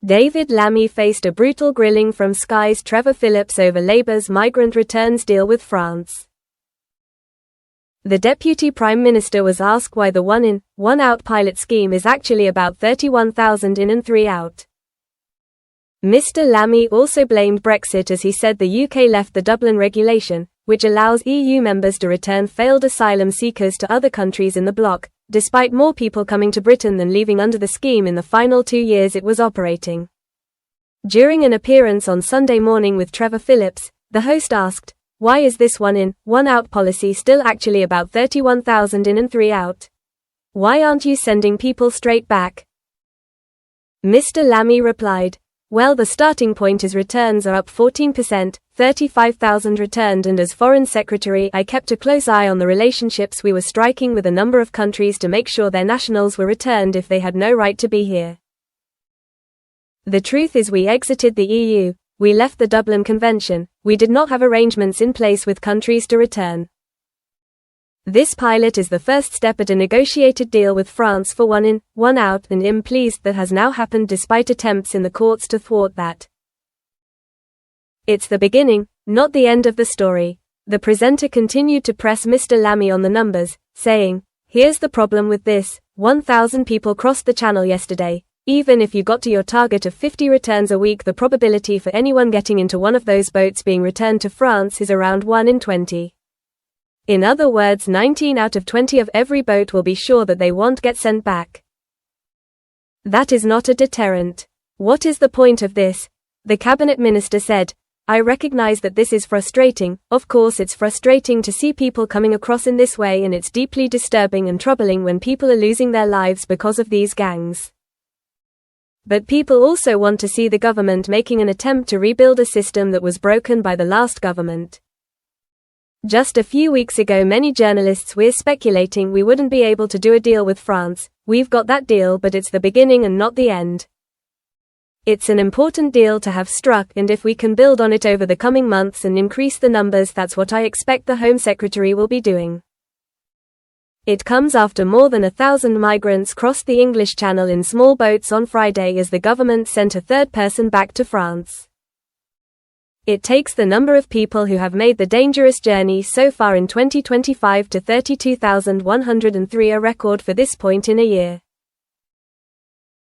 David Lammy faced a brutal grilling from Sky's Trevor Phillips over Labour's migrant returns deal with France. The Deputy Prime Minister was asked why the one-in, one-out pilot scheme is actually about 31,000 in and 3 out. Mr. Lammy also blamed Brexit as he said the UK left the Dublin regulation, which allows EU members to return failed asylum seekers to other countries in the bloc, despite more people coming to Britain than leaving under the scheme in the final 2 years it was operating. During an appearance on Sunday Morning with Trevor Phillips, the host asked, "Why is this one-in, one-out policy still actually about 31,000 in and 3 out? Why aren't you sending people straight back?" Mr. Lammy replied, "Well, the starting point is returns are up 14%, 35,000 returned, and as Foreign Secretary I kept a close eye on the relationships we were striking with a number of countries to make sure their nationals were returned if they had no right to be here. The truth is we exited the EU, we left the Dublin Convention, we did not have arrangements in place with countries to return. This pilot is the first step at a negotiated deal with France for one in, one out, and I'm pleased that has now happened despite attempts in the courts to thwart that. It's the beginning, not the end of the story." The presenter continued to press Mr. Lammy on the numbers, saying, "Here's the problem with this, 1,000 people crossed the channel yesterday. Even if you got to your target of 50 returns a week, the probability for anyone getting into one of those boats being returned to France is around 1 in 20. In other words, 19 out of 20 of every boat will be sure that they won't get sent back. That is not a deterrent. What is the point of this?" The cabinet minister said, "I recognize that this is frustrating. Of course it's frustrating to see people coming across in this way, and it's deeply disturbing and troubling when people are losing their lives because of these gangs. But people also want to see the government making an attempt to rebuild a system that was broken by the last government. Just a few weeks ago many journalists were speculating we wouldn't be able to do a deal with France. We've got that deal, but it's the beginning and not the end. It's an important deal to have struck, and if we can build on it over the coming months and increase the numbers, that's what I expect the Home Secretary will be doing. It comes after more than 1,000 migrants crossed the English Channel in small boats on Friday as the government sent a third person back to France. It takes the number of people who have made the dangerous journey so far in 2025 to 32,103, a record for this point in a year.